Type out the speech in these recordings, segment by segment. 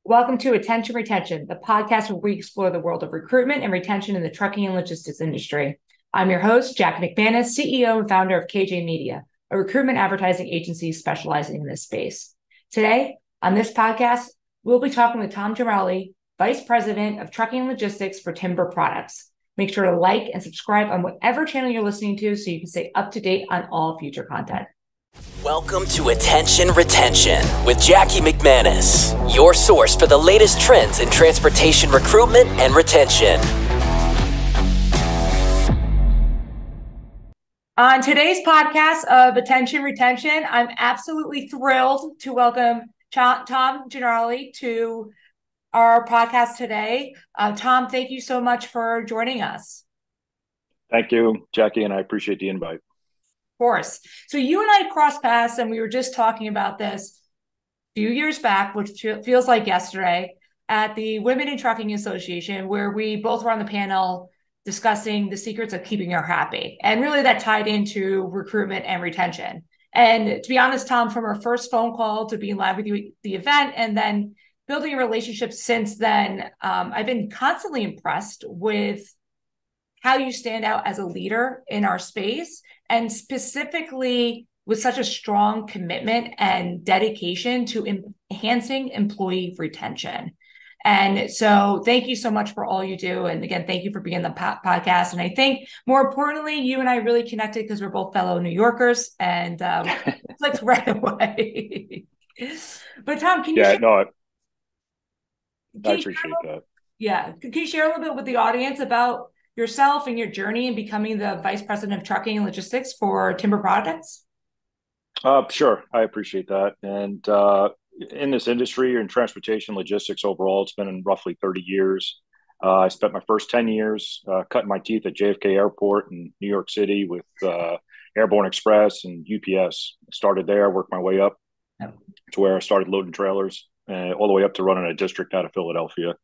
Welcome to Attention Retention, the podcast where we explore the world of recruitment and retention in the trucking and logistics industry. I'm your host, Jackie McManus, CEO and founder of KJ Media, a recruitment advertising agency specializing in this space. Today, on this podcast, we'll be talking with Tom Gennarelli, Vice President of Trucking and Logistics for Timber Products. Make sure to like and subscribe on whatever channel you're listening to so you can stay up to date on all future content. Welcome to Attention Retention with Jackie McManus, your source for the latest trends in transportation recruitment and retention. On today's podcast of Attention Retention, I'm absolutely thrilled to welcome Tom Gennarelli to our podcast today. Tom, thank you so much for joining us. Thank you, Jackie, and I appreciate the invite. Of course. So you and I crossed paths, and we were just talking about this a few years back, which feels like yesterday, at the Women in Trucking Association, where we both were on the panel discussing the secrets of keeping her happy. And really that tied into recruitment and retention. And to be honest, Tom, from our first phone call to being live with you at the event and then building a relationship since then, I've been constantly impressed with how you stand out as a leader in our space, and specifically with such a strong commitment and dedication to enhancing employee retention. And so thank you so much for all you do. And again, thank you for being on the podcast. And I think more importantly, you and I really connected because we're both fellow New Yorkers and clicked right away. But Tom, can you I appreciate that. Yeah. Can you share a little bit with the audience about yourself and your journey in becoming the Vice President of Trucking and Logistics for Timber Products? Sure. I appreciate that. And in this industry, in transportation logistics overall, it's been in roughly 30 years. I spent my first 10 years cutting my teeth at JFK Airport in New York City with Airborne Express and UPS. Started there, worked my way up to where I started loading trailers, all the way up to running a district out of Philadelphia.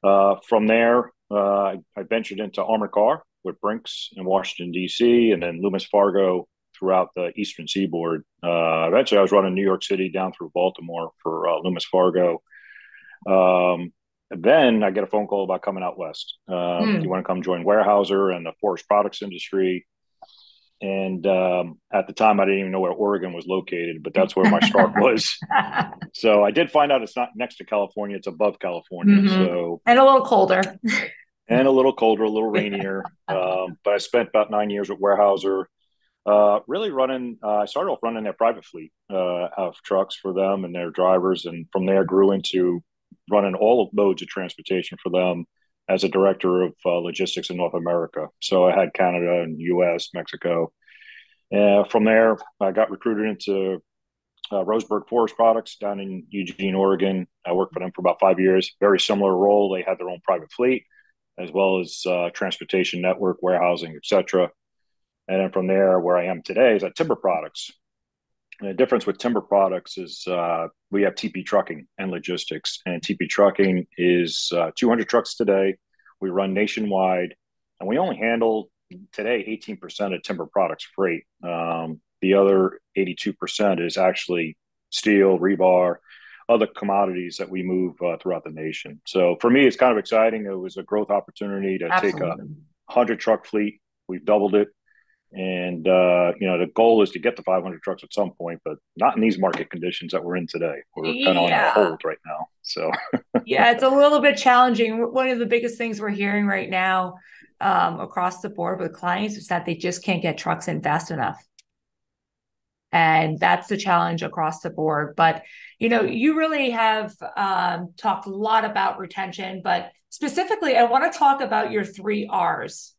From there, I ventured into armored car with Brinks in Washington, D.C., and then Loomis Fargo throughout the Eastern Seaboard. Eventually, I was running New York City down through Baltimore for Loomis Fargo. Then I get a phone call about coming out west. You want to come join Weyerhaeuser and the forest products industry. And at the time, I didn't even know where Oregon was located, but that's where my start was. So I did find out it's not next to California, it's above California. So and a little colder. And a little colder, a little rainier. But I spent about 9 years at Weyerhaeuser, really running. I started off running their private fleet of trucks for them and their drivers. And from there grew into running all modes of transportation for them as a director of logistics in North America. So I had Canada and US, Mexico. From there, I got recruited into Roseburg Forest Products down in Eugene, Oregon. I worked for them for about 5 years. Very similar role. They had their own private fleet, as well as transportation network, warehousing, et cetera. And then from there, where I am today is at Timber Products. And the difference with Timber Products is we have TP Trucking and Logistics. And TP Trucking is 200 trucks today. We run nationwide. And we only handle today 18% of Timber Products freight. The other 82% is actually steel, rebar, other commodities that we move throughout the nation. So for me, it's kind of exciting. It was a growth opportunity to take a 100 truck fleet. We've doubled it. And, the goal is to get to 500 trucks at some point, but not in these market conditions that we're in today. We're kind of on a hold right now. So, yeah, it's a little bit challenging. One of the biggest things we're hearing right now across the board with clients is that they just can't get trucks in fast enough. And that's the challenge across the board. But, you really have talked a lot about retention, but specifically, I want to talk about your 3 R's.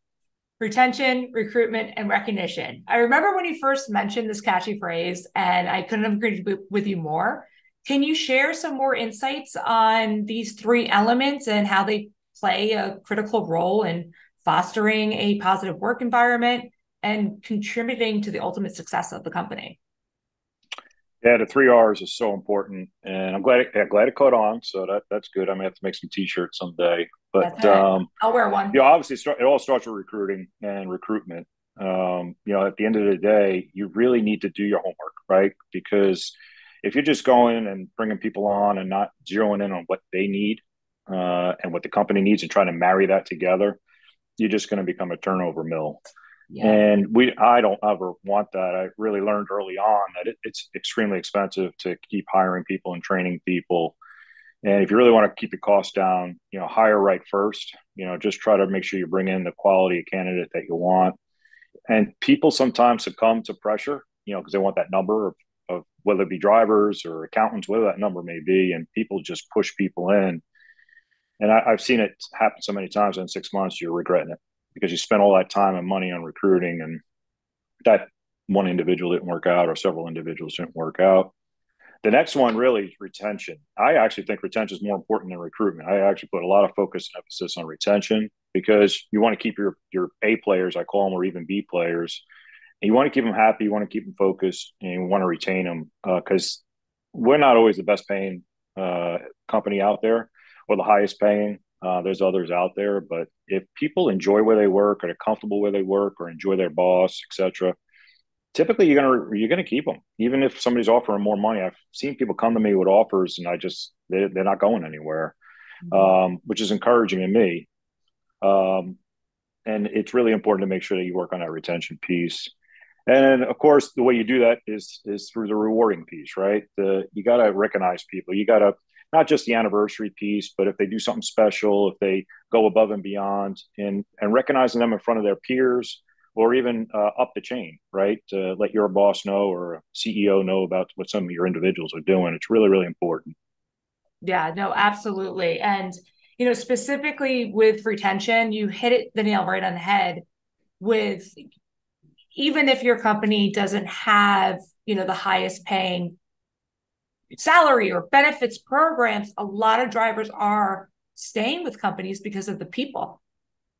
Retention, recruitment, and recognition. I remember when you first mentioned this catchy phrase, and I couldn't have agreed with you more. Can you share some more insights on these 3 elements and how they play a critical role in fostering a positive work environment and contributing to the ultimate success of the company? Yeah, the 3 R's is so important, and I'm glad it caught on. So that's good. I may have to make some T-shirts someday. But I'll wear one. Obviously, it all starts with recruiting and recruitment. At the end of the day, you really need to do your homework, right? Because If you're just going and bringing people on and not zeroing in on what they need and what the company needs and trying to marry that together, you're just going to become a turnover mill. Yeah. And I don't ever want that. I really learned early on that it's extremely expensive to keep hiring people and training people. And if you really want to keep the cost down, hire right first. Just try to make sure you bring in the quality candidate that you want. And people sometimes succumb to pressure, because they want that number of whether it be drivers or accountants, whatever that number may be, and people just push people in. And I've seen it happen so many times. In 6 months, you're regretting it because you spent all that time and money on recruiting, and that one individual didn't work out, or several individuals didn't work out. The next one really is retention. I actually think retention is more important than recruitment. I actually put a lot of focus and emphasis on retention because you want to keep your A players, I call them, or even B players. And you want to keep them happy. You want to keep them focused, and you want to retain them because we're not always the best paying company out there or the highest paying. There's others out there, but if people enjoy where they work, or they're comfortable where they work, or enjoy their boss, etc., typically you're gonna keep them, even if somebody's offering more money. I've seen people come to me with offers, and they're not going anywhere, which is encouraging to me. And it's really important to make sure that you work on that retention piece. And of course, the way you do that is through the rewarding piece, right? You got to recognize people. You got to not just the anniversary piece, but if they do something special, if they go above and beyond, and recognizing them in front of their peers, or even up the chain, right? To let your boss know or a CEO know about what some of your individuals are doing. It's really, really important. Yeah, no, absolutely. And, specifically with retention, you hit the nail right on the head with, even if your company doesn't have, the highest paying salary or benefits programs, a lot of drivers are staying with companies because of the people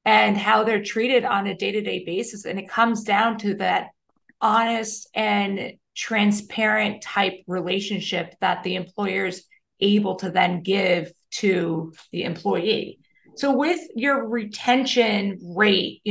and how they're treated on a day-to-day basis. And it comes down to that honest and transparent type relationship that the employer's able to then give to the employee. So with your retention rate,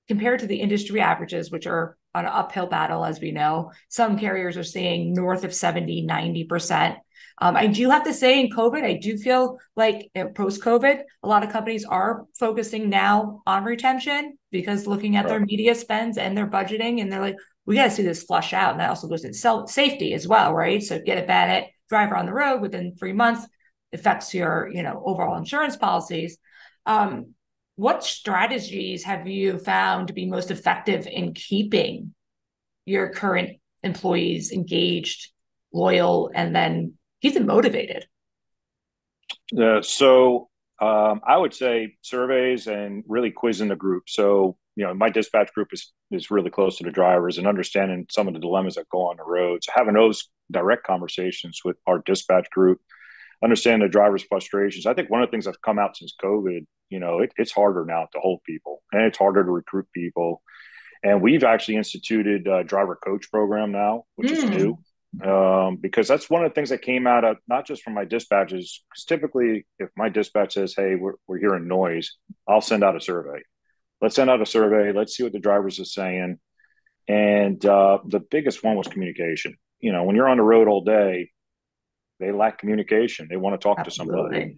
compared to the industry averages, which are on an uphill battle, as we know, some carriers are seeing north of 70, 90%. I do have to say, in COVID, I do feel like post-COVID, a lot of companies are focusing now on retention, because looking at their media spends and their budgeting, and they're like, we got to see this flush out. And that also goes into safety as well, right? So get a bad driver on the road within 3 months affects your, overall insurance policies. What strategies have you found to be most effective in keeping your current employees engaged, loyal, and then keep them motivated? I would say surveys and really quizzing the group. So, my dispatch group is really close to the drivers and understanding some of the dilemmas that go on the road. So having those direct conversations with our dispatch group, understand the drivers' frustrations. I think one of the things that's come out since COVID, it's harder now to hold people, and it's harder to recruit people. And we've actually instituted a driver coach program now, which is new, because that's one of the things that came out of not just from my dispatches. Because typically, if my dispatch says, "Hey, we're hearing noise," I'll send out a survey. Let's send out a survey. Let's see what the drivers are saying. And the biggest one was communication. When you're on the road all day, they lack communication. They want to talk to somebody.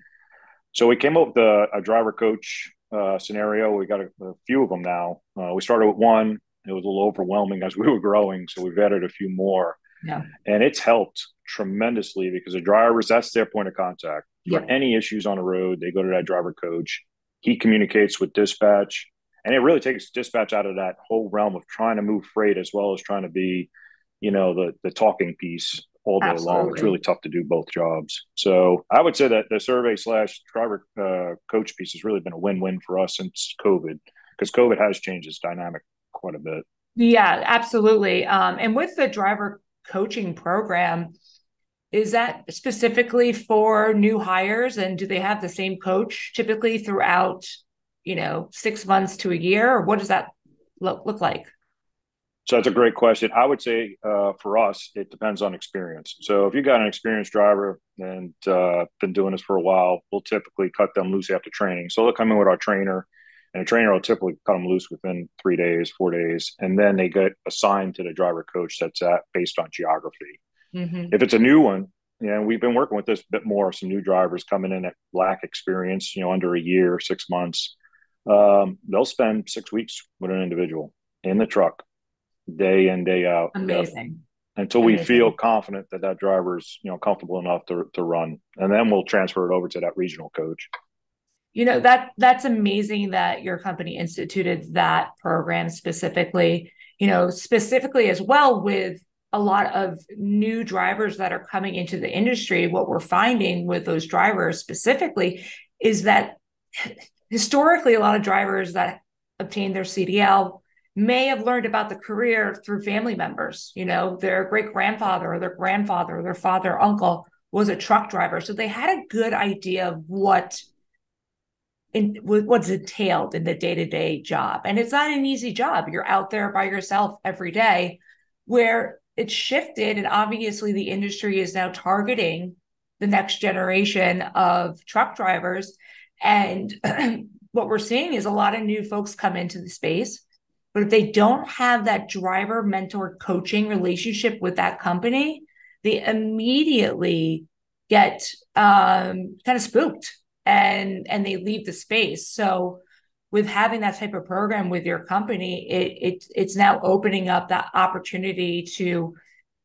So we came up with a driver coach scenario. We got a few of them now. We started with one. It was a little overwhelming as we were growing, so we've added a few more. Yeah. And it's helped tremendously because the drivers, that's their point of contact. For any issues on the road, they go to that driver coach. He communicates with dispatch. And it really takes dispatch out of that whole realm of trying to move freight as well as trying to be, the talking piece all day long. It's really tough to do both jobs. So I would say that the survey / driver coach piece has really been a win-win for us since COVID, because COVID has changed its dynamic quite a bit. Yeah, absolutely. And with the driver coaching program, is that specifically for new hires, and do they have the same coach typically throughout, 6 months to a year, or what does that look like? So that's a great question. I would say for us, it depends on experience. So if you got an experienced driver and been doing this for a while, we'll typically cut them loose after training. So they'll come in with our trainer, and the trainer will typically cut them loose within 3 days, 4 days, and then they get assigned to the driver coach that's based on geography. Mm-hmm. If it's a new one, and we've been working with this a bit more, some new drivers coming in that lack experience, under a year, 6 months, they'll spend 6 weeks with an individual in the truck, day in, day out, Amazing. until we feel Amazing. confident that that driver's, comfortable enough to run. And then we'll transfer it over to that regional coach. That's amazing that your company instituted that program specifically, specifically as well with a lot of new drivers that are coming into the industry. What we're finding with those drivers specifically is that historically, a lot of drivers that obtained their CDL may have learned about the career through family members. Their great grandfather or their grandfather or their father, uncle was a truck driver. So they had a good idea of what's entailed in the day-to-day job. And it's not an easy job. You're out there by yourself every day. Where it's shifted, and obviously the industry is now targeting the next generation of truck drivers. And what we're seeing is a lot of new folks come into the space, but if they don't have that driver mentor coaching relationship with that company, they immediately get kind of spooked and they leave the space. So with having that type of program with your company, it's now opening up that opportunity to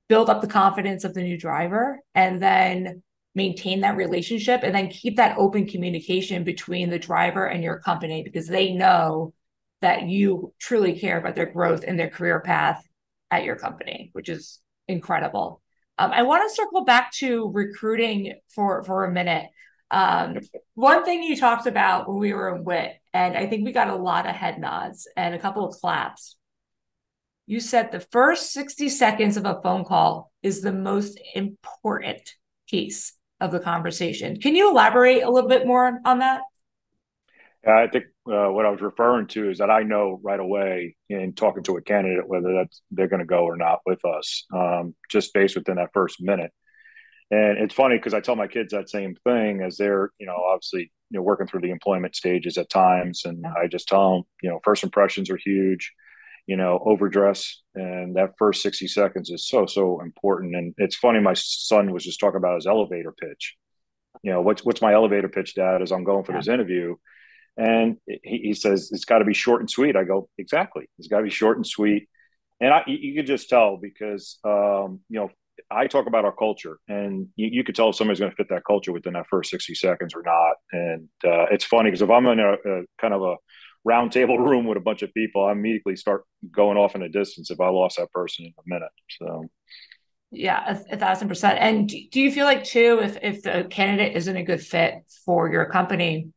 build up the confidence of the new driver and then maintain that relationship and then keep that open communication between the driver and your company, because they know that you truly care about their growth and their career path at your company, which is incredible. I want to circle back to recruiting for a minute. One thing you talked about when we were in WIT, and I think we got a lot of head nods and a couple of claps. You said the first 60 seconds of a phone call is the most important piece of the conversation. Can you elaborate a little bit more on that? I think what I was referring to is that I know right away in talking to a candidate whether they're going to go or not with us, just based within that first minute. And it's funny because I tell my kids that same thing as they're, obviously, working through the employment stages at times. And I just tell them, first impressions are huge, overdress. And that first 60 seconds is so, so important. And it's funny, my son was just talking about his elevator pitch. What's my elevator pitch, Dad, as I'm going for this interview? And he says, it's got to be short and sweet. I go, exactly. It's got to be short and sweet. And you could just tell because, I talk about our culture, and you could tell if somebody's going to fit that culture within that first 60 seconds or not. And it's funny because if I'm in a kind of a round table room with a bunch of people, I immediately start going off in a distance if I lost that person in a minute. So. Yeah, 1,000%. And do you feel like too, if the candidate isn't a good fit for your company,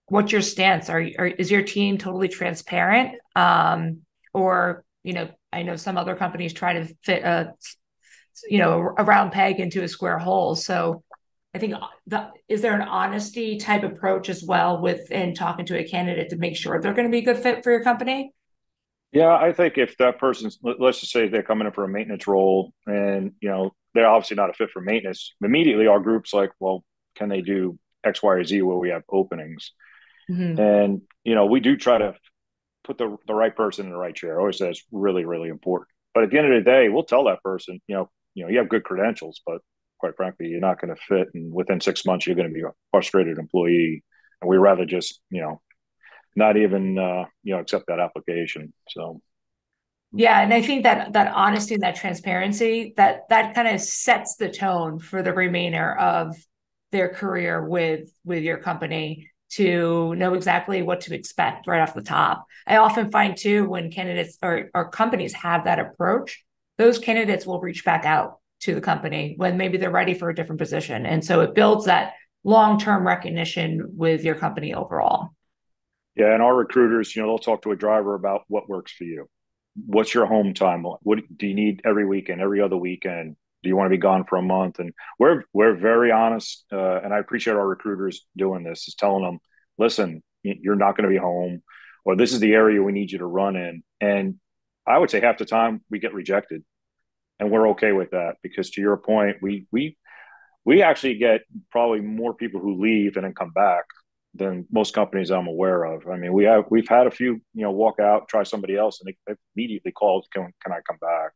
what's your stance? Is your team totally transparent? Or, I know some other companies try to fit a round peg into a square hole. So I think is there an honesty type approach as well within talking to a candidate to make sure they're going to be a good fit for your company? Yeah, I think if that person's, let's just say they're coming in for a maintenance role and, they're obviously not a fit for maintenance, immediately our group's like, well, can they do X, Y, or Z where we have openings? Mm-hmm. And, we do try to put the right person in the right chair. I always say it's really, really important. But at the end of the day, we'll tell that person, you have good credentials, but quite frankly, you're not going to fit. And within 6 months, you're going to be a frustrated employee. And we rather just, not even, accept that application. So. Yeah. And I think that honesty and that transparency, that kind of sets the tone for the remainder of their career with your company, to know exactly what to expect right off the top. I often find too, when candidates or companies have that approach, those candidates will reach back out to the company when maybe they're ready for a different position. And so it builds that long-term recognition with your company overall. Yeah. And our recruiters, they'll talk to a driver about what works for you. What's your home time? What do you need every weekend, every other weekend? Do you want to be gone for a month? And we're very honest, and I appreciate our recruiters doing this, is telling them, listen, you're not going to be home, or this is the area we need you to run in. And I would say half the time we get rejected, and we're okay with that because, to your point, we actually get probably more people who leave and then come back than most companies I'm aware of. I mean, we've had a few, walk out, try somebody else, and they immediately called, can I come back?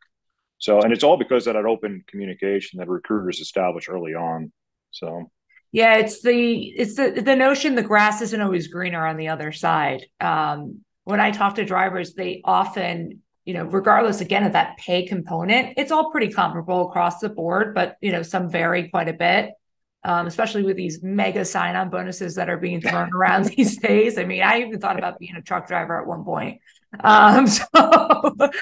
So, and it's all because of that open communication that recruiters establish early on. So, Yeah, it's the notion the grass isn't always greener on the other side. When I talk to drivers, they often, regardless again of that pay component, it's all pretty comparable across the board, but some vary quite a bit. Especially with these mega sign-on bonuses that are being thrown around these days. I mean, I even thought about being a truck driver at one point. So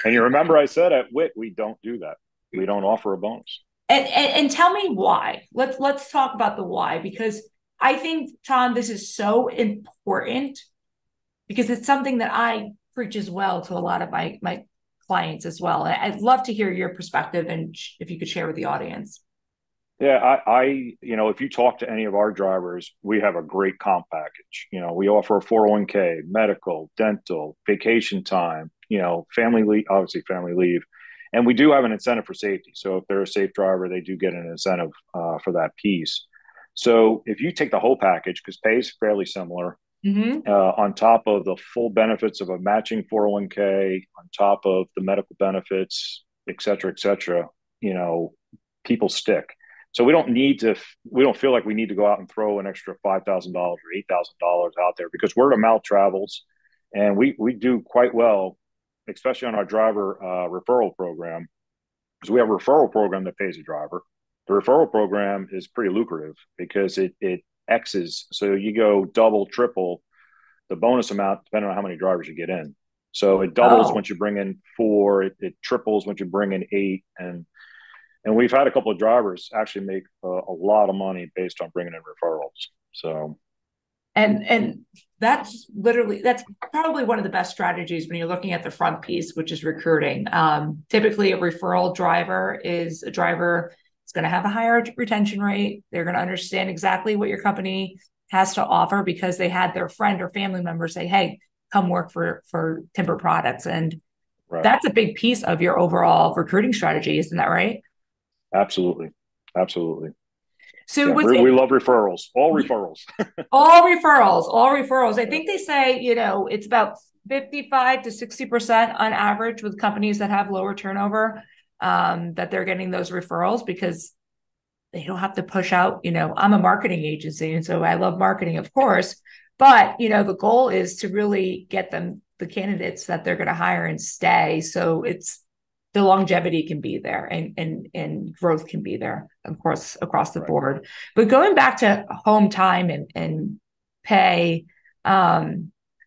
and you remember I said at WIT, we don't do that. We don't offer a bonus. And tell me why. Let's talk about the why, because I think, Tom, this is so important because it's something that I preach as well to a lot of my clients as well. I'd love to hear your perspective and if you could share with the audience. Yeah, if you talk to any of our drivers, we have a great comp package. We offer a 401k, medical, dental, vacation time, family leave, obviously family leave. And we do have an incentive for safety. So if they're a safe driver, they do get an incentive for that piece. So if you take the whole package, because pay is fairly similar, on top of the full benefits of a matching 401k, on top of the medical benefits, et cetera, people stick. So we don't feel like we need to go out and throw an extra $5,000 or $8,000 out there, because word of mouth travels, and we do quite well, especially on our driver referral program, because we have a referral program that pays a driver. The referral program is pretty lucrative because it X's. So you go double, triple the bonus amount depending on how many drivers you get in. So it doubles once you bring in 4, it triples once you bring in 8, and we've had a couple of drivers actually make a lot of money based on bringing in referrals. So, and that's probably one of the best strategies when you're looking at the front piece, which is recruiting. Typically, a referral driver is a driver that's going to have a higher retention rate. They're going to understand exactly what your company has to offer because they had their friend or family member say, "Hey, come work for Timber Products," and that's a big piece of your overall recruiting strategy, isn't that right? Absolutely. So yeah, we love referrals, all referrals. all referrals. I think they say, it's about 55 to 60% on average with companies that have lower turnover, that they're getting those referrals because they don't have to push out, I'm a marketing agency. And so I love marketing, of course, but, the goal is to really get them the candidates that they're going to hire and stay. So the longevity can be there and growth can be there, of course, across the board. But going back to home time and pay, so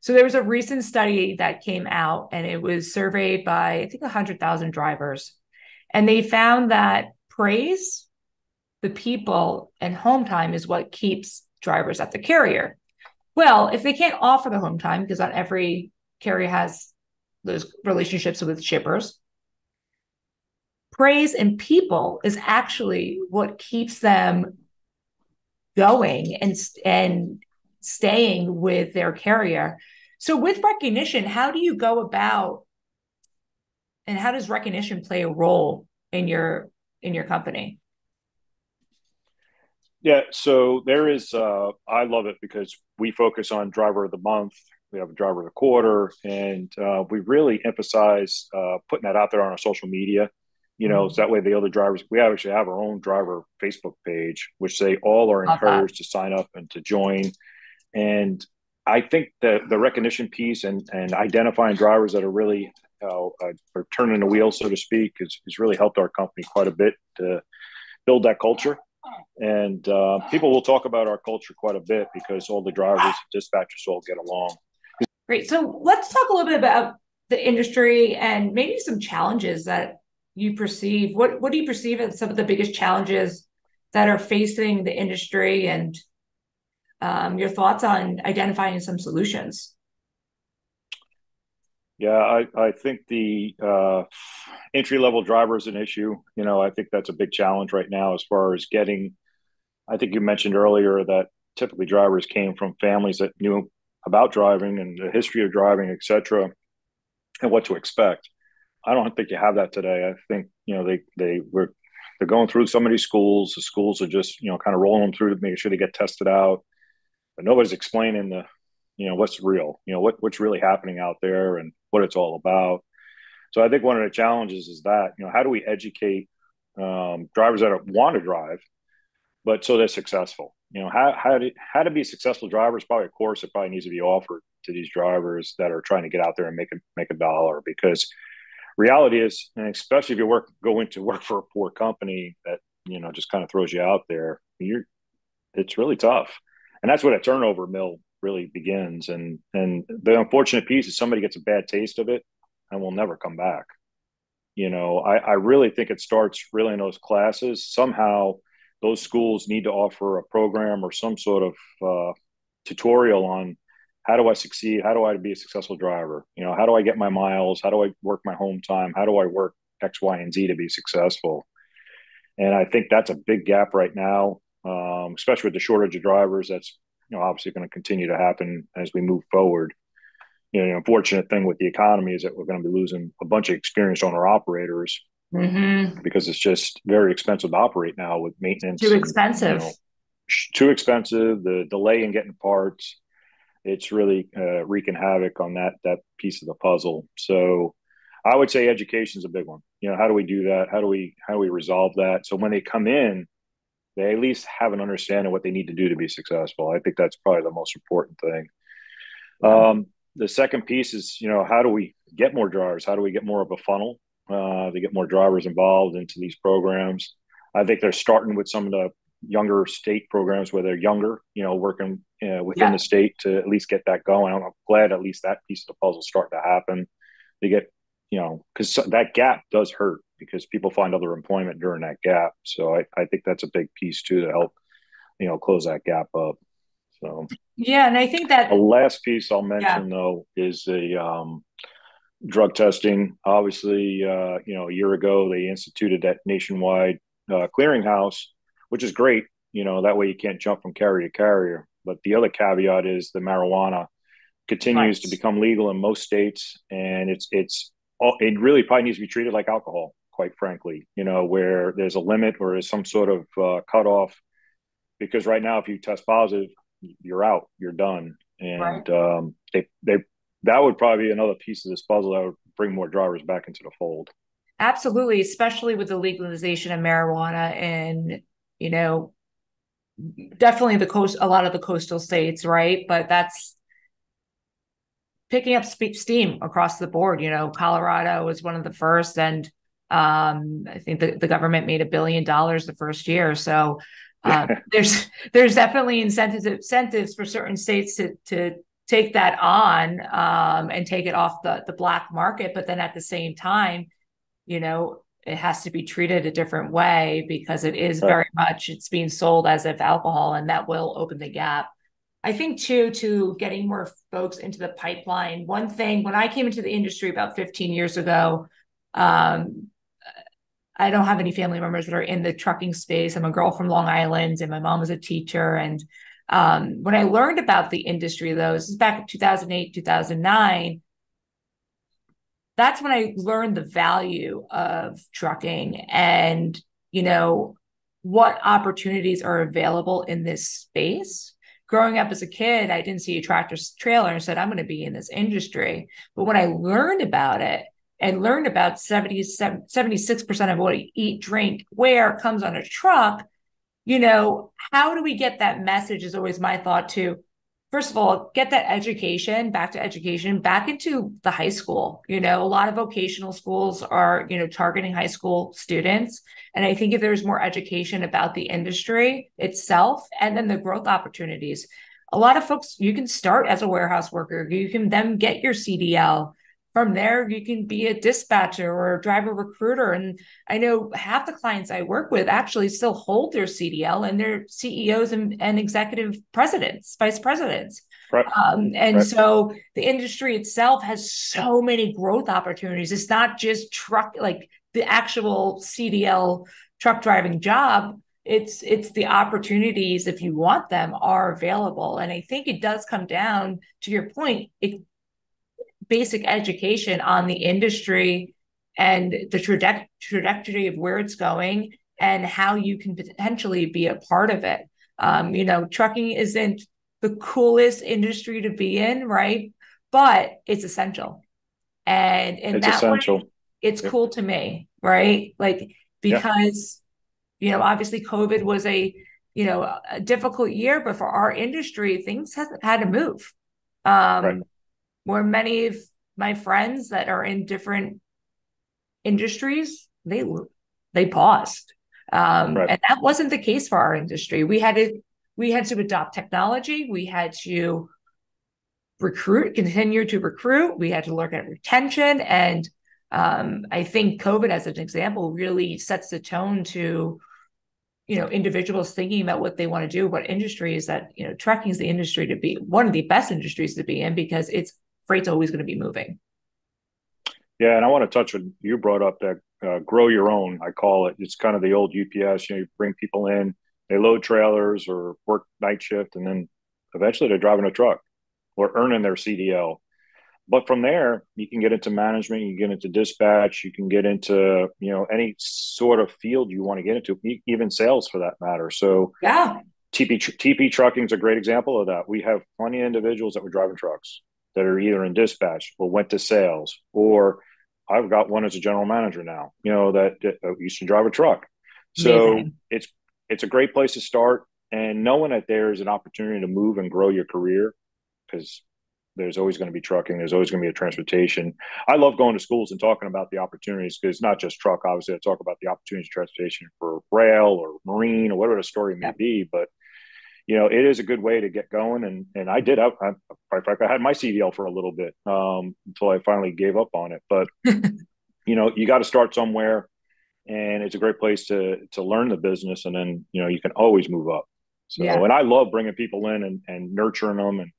there was a recent study that came out and it was surveyed by, I think, 100,000 drivers. And they found that praise, the people, and home time is what keeps drivers at the carrier. Well, if they can't offer the home time, because not every carrier has those relationships with shippers, praise and people is actually what keeps them going and staying with their carrier. So with recognition, how do you go about, and how does recognition play a role in your company? Yeah, so there is, I love it because we focus on driver of the month. We have a driver of the quarter, and we really emphasize putting that out there on our social media. So that way the other drivers, we actually have our own driver Facebook page, which they all are encouraged to sign up and to join. And I think that the recognition piece and identifying drivers that are really are turning the wheel, so to speak, has really helped our company quite a bit to build that culture. And people will talk about our culture quite a bit because all the drivers, dispatchers all get along. Great. So let's talk a little bit about the industry and maybe some challenges that you perceive. What do you perceive as some of the biggest challenges that are facing the industry, and your thoughts on identifying some solutions? Yeah, I think the entry-level driver is an issue. I think that's a big challenge right now as far as getting, I think you mentioned earlier that typically drivers came from families that knew about driving and the history of driving, et cetera, and what to expect. I don't think you have that today. I think, they're going through some of these schools. The schools are just, kind of rolling them through to make sure they get tested out. But nobody's explaining what's real, what's really happening out there and what it's all about. So I think one of the challenges is that, how do we educate drivers that want to drive, but so they're successful? How to be a successful driver is probably a course that probably needs to be offered to these drivers that are trying to get out there and make a dollar. Because reality is, and especially if you go into work for a poor company that just kind of throws you out there, it's really tough, and that's what a turnover mill really begins. And the unfortunate piece is somebody gets a bad taste of it and will never come back. I really think it starts really in those classes. Somehow those schools need to offer a program or some sort of tutorial on how do I succeed? How do I be a successful driver? How do I get my miles? How do I work my home time? How do I work X, Y, and Z to be successful? And I think that's a big gap right now, especially with the shortage of drivers. That's obviously going to continue to happen as we move forward. The unfortunate thing with the economy is that we're going to be losing a bunch of experienced owner operators because it's just very expensive to operate now with maintenance. Too expensive. Too expensive. The delay in getting parts, it's really wreaking havoc on that piece of the puzzle. So I would say education is a big one. How do we do that? How do we resolve that? So when they come in, they at least have an understanding of what they need to do to be successful. I think that's probably the most important thing. The second piece is, how do we get more drivers? How do we get more of a funnel to get more drivers involved into these programs? I think they're starting with some of the younger state programs where they're younger, working within the state to at least get that going. I'm glad at least that piece of the puzzle start to happen. They get, because that gap does hurt because people find other employment during that gap. So I think that's a big piece too to help, close that gap up. So yeah, and I think that the last piece I'll mention though is the drug testing. Obviously, a year ago they instituted that nationwide clearinghouse, which is great. That way you can't jump from carrier to carrier. But the other caveat is the marijuana continues to become legal in most states, and it really probably needs to be treated like alcohol, quite frankly. Where there's a limit or there's some sort of cutoff. Because right now, if you test positive, you're out, you're done. And that would probably be another piece of this puzzle that would bring more drivers back into the fold. Absolutely, especially with the legalization of marijuana and, definitely a lot of the coastal states, right? But that's picking up steam across the board. Colorado was one of the first, and I think the government made $1 billion the first year. So there's definitely incentives for certain states to take that on and take it off the black market. But then at the same time, it has to be treated a different way because it is very much, it's being sold as if alcohol, and that will open the gap. I think too, to getting more folks into the pipeline. One thing, when I came into the industry about 15 years ago, I don't have any family members that are in the trucking space. I'm a girl from Long Island and my mom was a teacher. And when I learned about the industry, though, this is back in 2008, 2009, that's when I learned the value of trucking and, what opportunities are available in this space. Growing up as a kid, I didn't see a tractor trailer and said, I'm going to be in this industry. But when I learned about it and learned about 76% of what I eat, drink, wear comes on a truck, how do we get that message is always my thought too. First of all, get that education, back into the high school. A lot of vocational schools are, targeting high school students. And I think if there's more education about the industry itself and then the growth opportunities, a lot of folks, you can start as a warehouse worker. You can then get your CDL. From there, you can be a dispatcher or a driver recruiter. And I know half the clients I work with actually still hold their CDL and they're CEOs and executive presidents, vice presidents. Right. So the industry itself has so many growth opportunities. It's not just truck, like the actual CDL truck driving job. It's the opportunities, if you want them, are available. And I think it does come down to your point. Basic education on the industry and the trajectory of where it's going and how you can potentially be a part of it. Trucking isn't the coolest industry to be in, right? But it's essential. And it's essential. it's Yep. cool to me, right? Like, Yeah. because, obviously COVID was a difficult year, but for our industry, things have had to move. Right. Where many of my friends that are in different industries, they paused. Right. And that wasn't the case for our industry. We had to adopt technology. We had to continue to recruit. We had to look at retention. And I think COVID, as an example, really sets the tone to, individuals thinking about what they want to do, what industries that, trucking is the industry to be, one of the best industries to be in, because freight's always going to be moving. Yeah, and I want to touch on, you brought up that grow your own, I call it. It's kind of the old UPS. You bring people in, they load trailers or work night shift, and then eventually they're driving a truck or earning their CDL. But from there, you can get into management, you can get into dispatch, you can get into any sort of field you want to get into, even sales for that matter. So Yeah. TP trucking is a great example of that. We have plenty of individuals that were driving trucks that are either in dispatch or went to sales, or I've got one as a general manager now, that used to drive a truck. So Amazing. it's a great place to start, and knowing that there is an opportunity to move and grow your career, because there's always going to be trucking. There's always going to be a transportation. I love going to schools and talking about the opportunities, because it's not just truck. Obviously, I talk about the opportunities of transportation for rail or marine or whatever the story may be. But it is a good way to get going. And I did. I had my CDL for a little bit until I finally gave up on it. But you got to start somewhere, and it's a great place to learn the business, and then you can always move up. So, Yeah. and I love bringing people in and nurturing them. And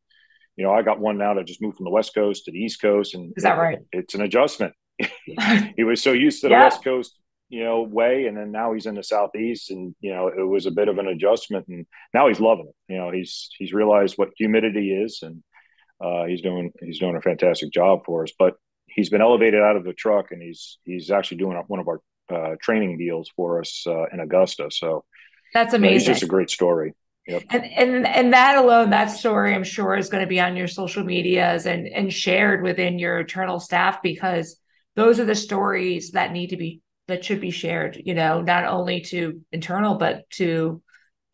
I got one now that just moved from the West Coast to the East Coast, and Is that right? it's an adjustment. He was so used to the Yeah. West Coast, way, and then now he's in the Southeast, and it was a bit of an adjustment, and now he's loving it. He's realized what humidity is, and he's doing a fantastic job for us. But he's been elevated out of the truck, and he's actually doing one of our training deals for us in Augusta. So That's he's amazing. just a great story. Yep. And that alone, that story, I'm sure, is going to be on your social medias and shared within your internal staff, because those are the stories that should be shared, not only to internal, but to,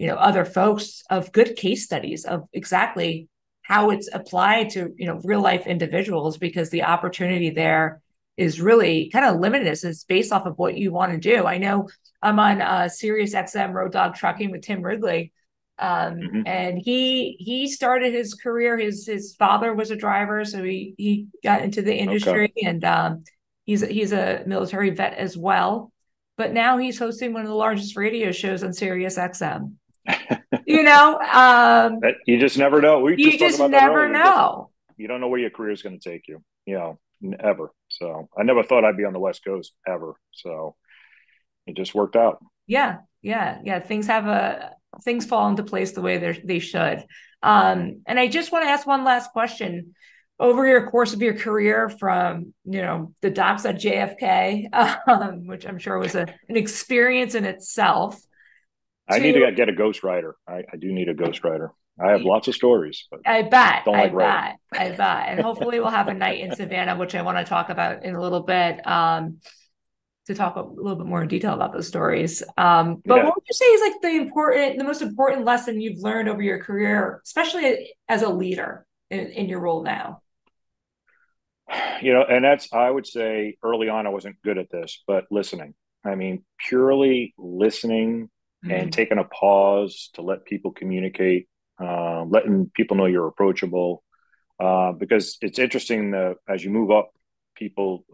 other folks, of good case studies of exactly how it's applied to, real life individuals, because the opportunity there is really kind of limited. It's based off of what you want to do. I know I'm on Sirius XM Road Dog Trucking with Tim Ridley. Mm-hmm. And he started his career. His father was a driver, so he got into the Okay. industry, and he's a military vet as well. But now he's hosting one of the largest radio shows on Sirius XM. You know, You just never know. We you just talked just about that never earlier. know. You don't know where your career is going to take you, ever. So I never thought I'd be on the West Coast ever. So it just worked out. Yeah. Things fall into place the way they should. And I just want to ask one last question. Over your course of your career, from the docks at JFK, which I'm sure was an experience in itself, I need to to get a ghostwriter. I do need a ghostwriter. I have lots of stories, but I bet, don't I like writing. bet, I bet, and hopefully we'll have a night in Savannah, which I want to talk about in a little bit. To talk a little bit more in detail about those stories. But Yeah. what would you say is like the most important lesson you've learned over your career, especially as a leader in your role now? And I would say early on, I wasn't good at this, but listening. I mean, purely listening and taking a pause to let people communicate, letting people know you're approachable. Because it's interesting that as you move up, people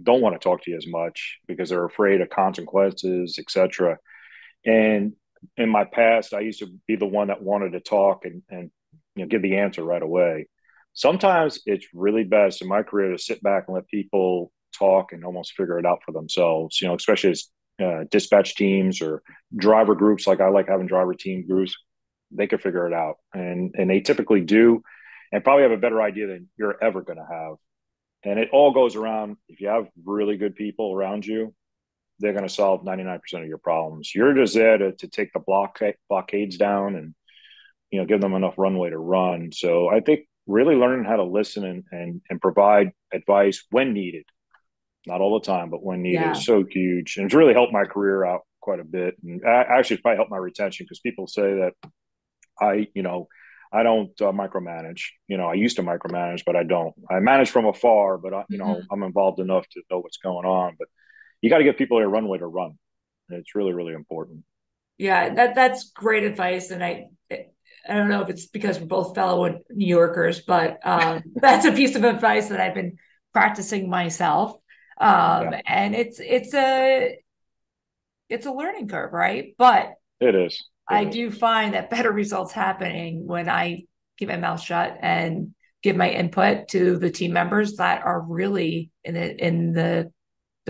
don't want to talk to you as much because they're afraid of consequences, etc. And in my past, I used to be the one that wanted to talk and give the answer right away. Sometimes it's really best in my career to sit back and let people talk and almost figure it out for themselves. Especially as dispatch teams or driver groups, like I like having driver team groups, they can figure it out, and they typically do, and probably have a better idea than you're ever going to have. And it all goes around. If you have really good people around you, they're going to solve 99% of your problems. You're just there to take the blockades down and give them enough runway to run. So I think really learning how to listen and provide advice when needed Not all the time, but when needed, Yeah. is so huge, and it's really helped my career out quite a bit. And actually, it's probably helped my retention because people say that I don't micromanage. I used to micromanage, but I don't. I manage from afar, but Mhm. I'm involved enough to know what's going on. But you got to get people their runway to run. And it's really, really important. Yeah, that's great advice. And I don't know if it's because we're both fellow New Yorkers, but that's a piece of advice that I've been practicing myself. Yeah, And it's a learning curve, right? But it is. It I is. do find that better results happening when I keep my mouth shut and give my input to the team members that are really in the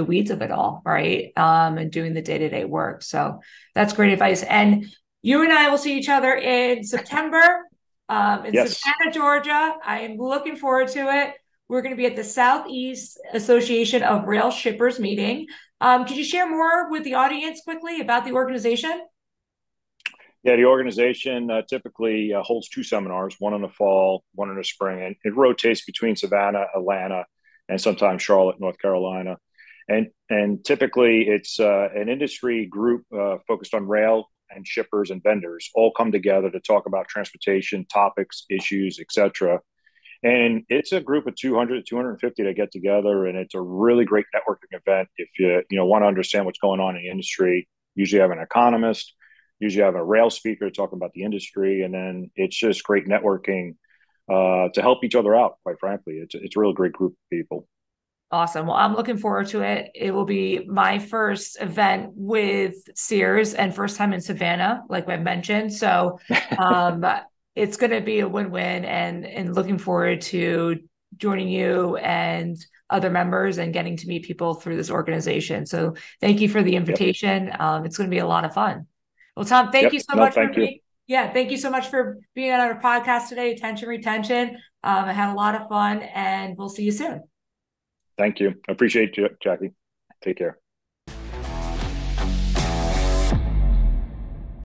weeds of it all, right? And doing the day-to-day work. So that's great advice. And you and I will see each other in September in Yes. Savannah, Georgia. I am looking forward to it. We're going to be at the Southeast Association of Rail Shippers meeting. Could you share more with the audience quickly about the organization? Yeah, the organization typically holds two seminars, one in the fall, one in the spring, and it rotates between Savannah, Atlanta, and sometimes Charlotte, North Carolina. And typically it's an industry group focused on rail and shippers and vendors all come together to talk about transportation topics, issues, etc. And it's a group of 200, 250 that get together, and it's a really great networking event. If you want to understand what's going on in the industry, usually have an economist, usually have a rail speaker talking about the industry, and then it's just great networking to help each other out. Quite frankly, it's a really great group of people. Awesome. Well, I'm looking forward to it. It will be my first event with Sears and first time in Savannah, like I mentioned. So um, it's going to be a win-win and looking forward to joining you and other members and getting to meet people through this organization. So thank you for the Yep, invitation. It's going to be a lot of fun. Well, Tom, thank yep. you so No, much for thank you, being, yeah, thank you so much for being on our podcast today, Attention Retention. I had a lot of fun and we'll see you soon. thank you. I appreciate you, Jackie. Take care.